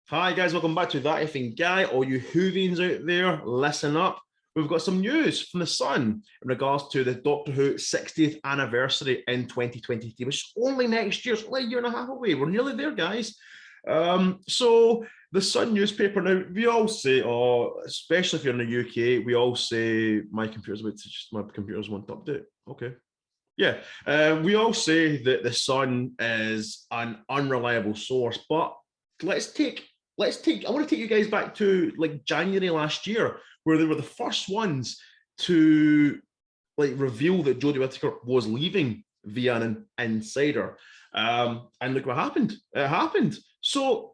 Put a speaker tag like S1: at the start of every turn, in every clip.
S1: Hi guys, welcome back to That Effing Guy. All you Whovians out there, listen up. We've got some news from The Sun in regards to the Doctor Who 60th anniversary in 2023, which is only next year. It's only a year and a half away. We're nearly there, guys. So the Sun newspaper, now we all say, oh, especially if you're in the UK, we all say my computer's won't update. Okay. Yeah, we all say that the Sun is an unreliable source, but let's take I want to take you guys back to like January last year, where they were the first ones to like reveal that Jodie Whittaker was leaving via an insider. And look what happened. It happened. So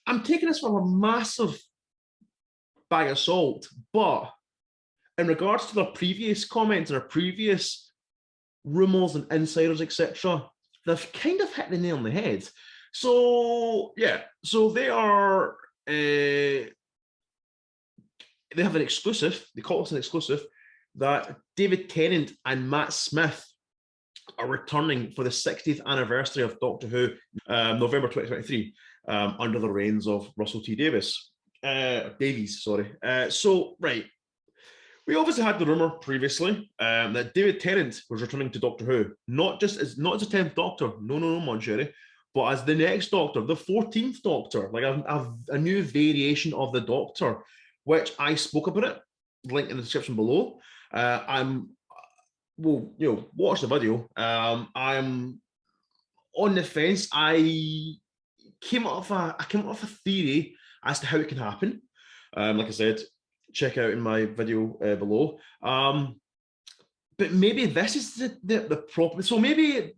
S1: I'm taking this from a massive bag of salt, but in regards to their previous comments and their previous rumors and insiders, etc., they've kind of hit the nail on the head. So yeah, so they are they have an exclusive. They call it an exclusive that David Tennant and Matt Smith are returning for the 60th anniversary of Doctor Who, November 2023, under the reigns of Russell T Davies. Davies, sorry. So right, we obviously had the rumor previously that David Tennant was returning to Doctor Who, not as a 10th Doctor, no, Moncherry, but as the next Doctor, the 14th Doctor, like a new variation of the Doctor, which I spoke about it, link in the description below. Watch the video. I'm on the fence. I came up with a theory as to how it can happen. Like I said, check out in my video below. But maybe this is the problem. So maybe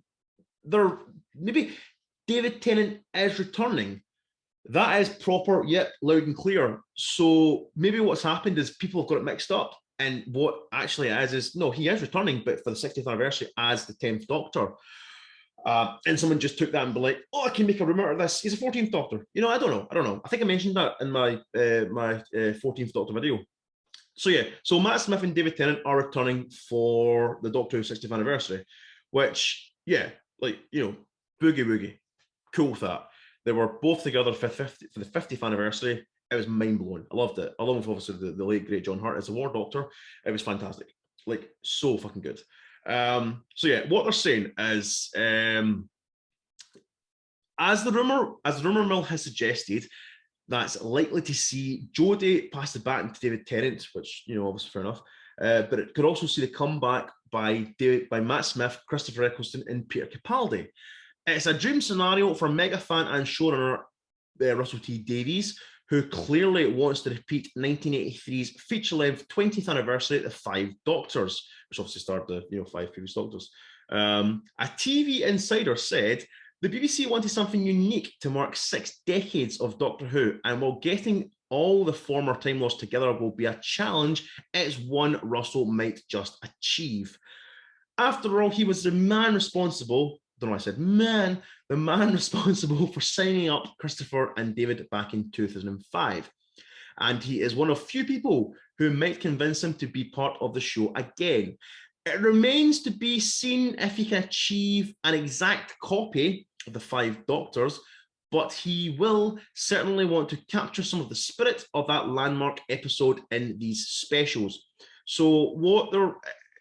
S1: David Tennant is returning. That is proper, yet loud and clear. So maybe what's happened is people have got it mixed up. And what actually is no, he is returning, but for the 60th anniversary as the 10th Doctor. And someone just took that and be like, oh, I can make a rumor out of this. He's a 14th Doctor. I don't know. I think I mentioned that in my 14th Doctor video. So yeah, so Matt Smith and David Tennant are returning for the Doctor Who 60th anniversary, which, yeah, like, boogie woogie. Cool with that. They were both together for the 50th anniversary. It was mind-blowing. I loved it. Along with obviously the late, great John Hurt as the War Doctor. It was fantastic. Like, so fucking good. So yeah, what they're saying is, as the rumor mill has suggested, that's likely to see Jodie pass the baton to David Tennant, which, obviously fair enough. But it could also see the comeback by Matt Smith, Christopher Eccleston, and Peter Capaldi. It's a dream scenario for mega fan and showrunner Russell T Davies, who clearly wants to repeat 1983's feature-length 20th anniversary of the Five Doctors, which obviously starred the 5 previous Doctors. A TV insider said the BBC wanted something unique to mark 6 decades of Doctor Who, and while getting all the former Time Lords together will be a challenge, it's one Russell might just achieve. After all, he was the man responsible, don't know why I said man, the man responsible for signing up Christopher and David back in 2005. And he is one of few people who might convince him to be part of the show again. It remains to be seen if he can achieve an exact copy of the 5 Doctors, but he will certainly want to capture some of the spirit of that landmark episode in these specials. So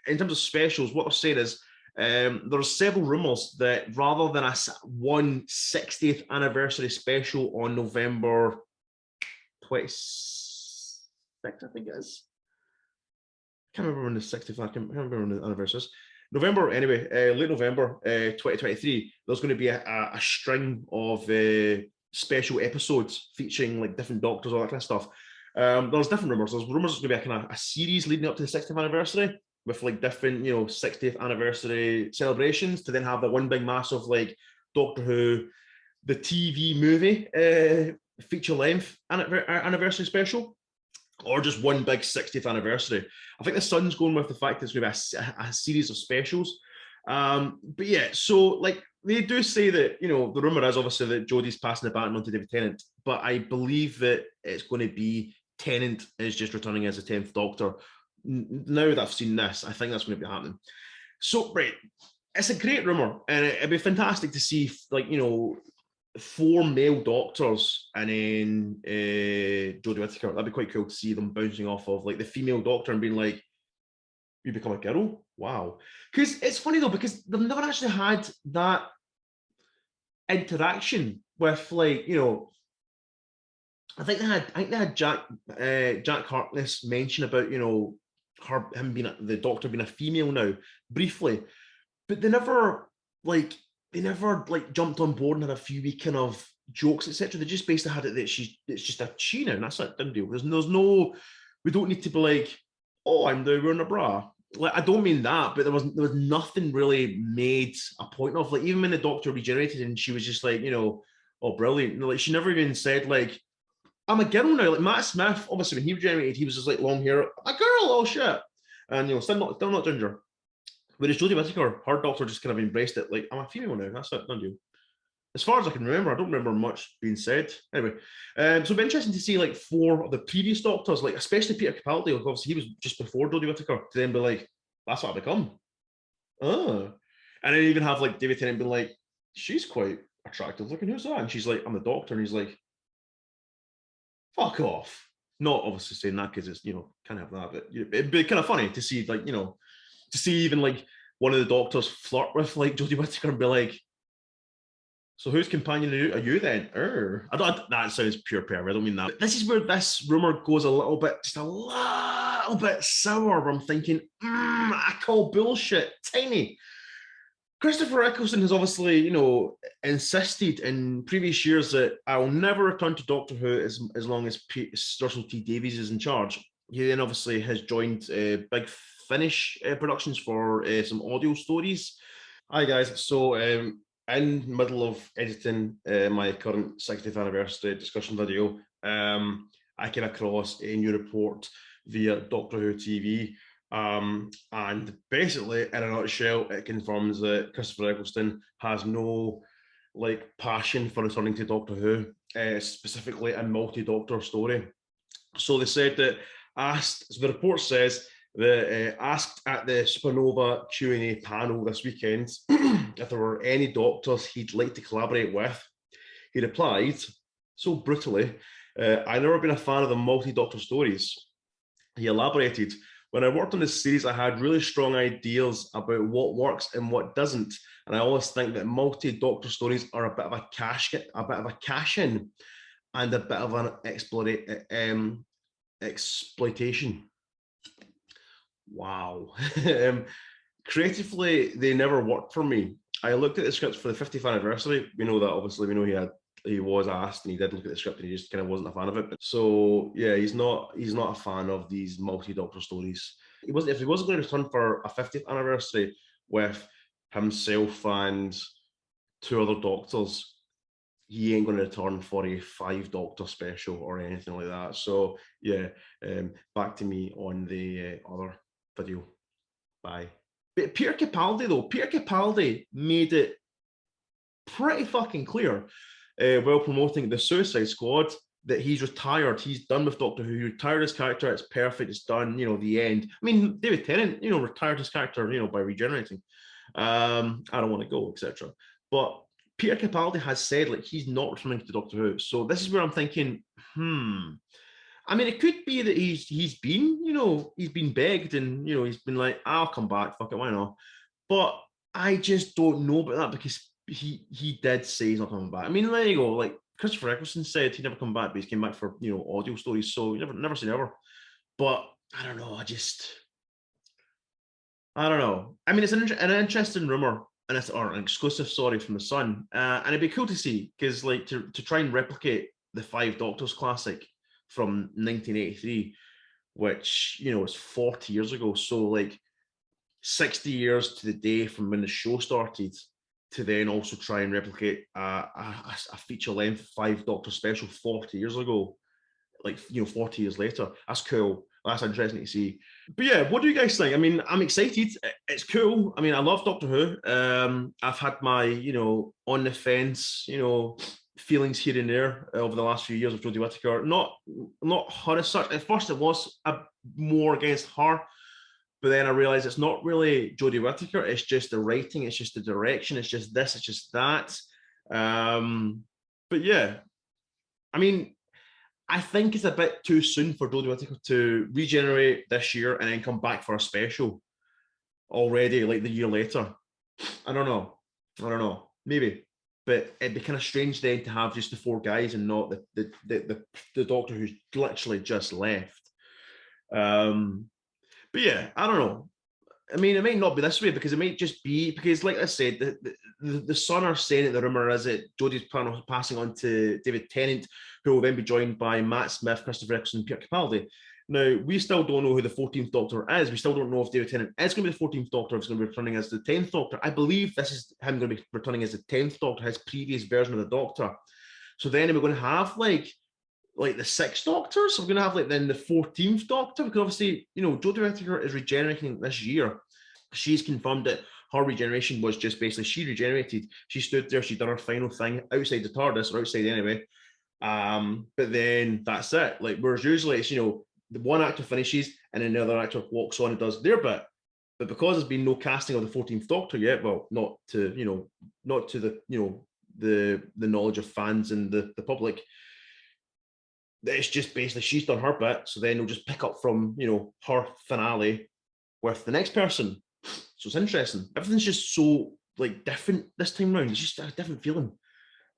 S1: in terms of specials, what they're saying is there's several rumors that rather than a 60th anniversary special on November 26th, I think it is. I can't remember when the 60th, I can't remember when the anniversary is. November, anyway, late November 2023, there's going to be a string of special episodes featuring like different Doctors, all that kind of stuff. There's different rumors. There's rumors there's going to be a kind of a series leading up to the 60th anniversary with like different, 60th anniversary celebrations to then have that one big massive like Doctor Who, the TV movie feature length anniversary special, or just one big 60th anniversary. I think the Sun's going with the fact that it's going to be a series of specials. But yeah, so like they do say that, the rumor is obviously that Jodie's passing the baton on to David Tennant, but I believe that it's going to be Tennant is just returning as a 10th Doctor. Now that I've seen this, I think that's going to be happening. So, right, it's a great rumor, and it'd be fantastic to see, like, 4 male doctors and then Jodie Whittaker. That'd be quite cool to see them bouncing off of like the female doctor and being like, you become a girl? Wow. Because it's funny though, because they've never actually had that interaction with, like, you know, I think they had Jack Harkness mention about, you know, him being the doctor being a female now briefly, but they never like jumped on board and had a few wee kind of jokes, etc. They just basically had it that it's just a she now, and that's it, done deal. There's no, we don't need to be like, oh, I'm the wearing a bra. Like, I don't mean that, but there was nothing really made a point of, like, even when the doctor regenerated and she was just like, you know, oh, brilliant. Like, she never even said like, I'm a girl now. Like Matt Smith, obviously when he regenerated, he was just like long hair, a girl, oh shit. And you know, still not ginger. Whereas Jodie Whittaker, her doctor just kind of embraced it, like, I'm a female now. That's it, don't you? As far as I can remember, I don't remember much being said. Anyway, so it'd be interesting to see like 4 of the previous doctors, like especially Peter Capaldi, like obviously he was just before Jodie Whittaker, to then be like, that's what I become. Oh. And then even have like David Tennant being like, she's quite attractive looking, who's that? And she's like, I'm the doctor. And he's like, fuck off. Not obviously saying that because it's, you know, can't have that, but it'd be kind of funny to see, like, you know, to see even like one of the doctors flirt with like Jodie Whittaker and be like, so whose companion are you then? I don't, that sounds pure pervert. I don't mean that. But this is where this rumor goes a little bit, just a little bit sour, where I'm thinking, I call bullshit. Tiny. Christopher Eccleston has obviously, you know, insisted in previous years that I'll never return to Doctor Who as long as Russell T Davies is in charge. He then obviously has joined Big Finish productions for some audio stories. Hi guys, so in the middle of editing my current 60th anniversary discussion video, I came across a new report via Doctor Who TV. And basically, in a nutshell, it confirms that Christopher Eccleston has no like passion for returning to Doctor Who, specifically a multi-Doctor story. So they said that so the report says that asked at the Supernova Q&A panel this weekend if there were any doctors he'd like to collaborate with, he replied so brutally, I've never been a fan of the multi-Doctor stories. He elaborated, when I worked on this series, I had really strong ideas about what works and what doesn't. And I always think that multi-Doctor stories are a bit of a cash-in and a bit of an exploitation. Wow. Creatively, they never worked for me. I looked at the scripts for the 50th anniversary. We know that, obviously, we know he was asked and he did look at the script and he just kind of wasn't a fan of it. So yeah, he's not a fan of these multi-Doctor stories. If he wasn't going to return for a 50th anniversary with himself and 2 other doctors, he ain't going to return for a 5-Doctor special or anything like that. So yeah, back to me on the other video. Bye. But Peter Capaldi made it pretty fucking clear while promoting the Suicide Squad that he's retired. He's done with Doctor Who. He retired his character. It's perfect. It's done. You know, the end. I mean, David Tennant, you know, retired his character, you know, by regenerating. I don't want to go, etc. But Peter Capaldi has said like he's not returning to Doctor Who. So this is where I'm thinking, I mean, it could be that he's been, you know, he's been begged and, you know, he's been like, I'll come back, fuck it, why not? But I just don't know about that because he did say he's not coming back. I mean, there you go. Like Christopher Eccleston said he'd never come back, but he came back for, you know, audio stories. So you never say never. But I don't know. I don't know. I mean, it's an interesting rumor, and it's or an exclusive, sorry, from the Sun, and it'd be cool to see because like to try and replicate the 5 Doctors classic from 1983, which, you know, is 40 years ago. So like 60 years to the day from when the show started, to then also try and replicate a feature-length 5-Doctor special 40 years ago, like, you know, 40 years later. That's cool. That's interesting to see. But yeah, what do you guys think? I mean, I'm excited. It's cool. I mean, I love Doctor Who. I've had my, you know, on the fence, you know, feelings here and there over the last few years of Jodie Whittaker. Not her as such. At first, it was more against her, but then I realized it's not really Jodie Whittaker. It's just the writing. It's just the direction. It's just this. It's just that. But yeah, I mean, I think it's a bit too soon for Jodie Whittaker to regenerate this year and then come back for a special already, like the year later. I don't know. I don't know. Maybe. But it'd be kind of strange then to have just the four guys and not the doctor who's literally just left. But yeah, I don't know. I mean, it might not be this way because it might just be because, like I said, the Sun are saying that the rumor is that Jodie's planning on passing on to David Tennant, who will then be joined by Matt Smith, Christopher Eccleston, and Peter Capaldi. Now, we still don't know who the 14th Doctor is. We still don't know if David Tennant is going to be the 14th Doctor, if he's going to be returning as the 10th Doctor. I believe this is him going to be returning as the 10th Doctor, his previous version of the Doctor. So then we're going to have like the sixth Doctor. So we're going to have like then the 14th Doctor, because obviously, you know, Jodie Whittaker is regenerating this year. She's confirmed that her regeneration was just basically she regenerated. She stood there, she'd done her final thing outside the TARDIS, or outside anyway. But then that's it. Like, whereas usually it's, you know, the one actor finishes and then the other actor walks on and does their bit. But because there's been no casting of the 14th Doctor yet, well, not to the, you know, the knowledge of fans and the public, it's just basically she's done her bit. So then we'll just pick up from, you know, her finale with the next person. So it's interesting. Everything's just so like different this time around. It's just a different feeling.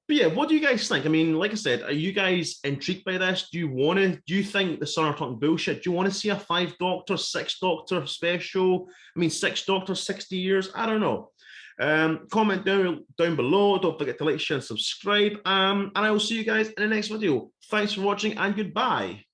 S1: But yeah, what do you guys think? I mean, like I said, are you guys intrigued by this? Do you think the Sun are talking bullshit? Do you want to see a 5 Doctor, 6 Doctor special? I mean, 6 Doctors, 60 years? I don't know. Comment down below. Don't forget to like, share, and subscribe. And I will see you guys in the next video. Thanks for watching and goodbye.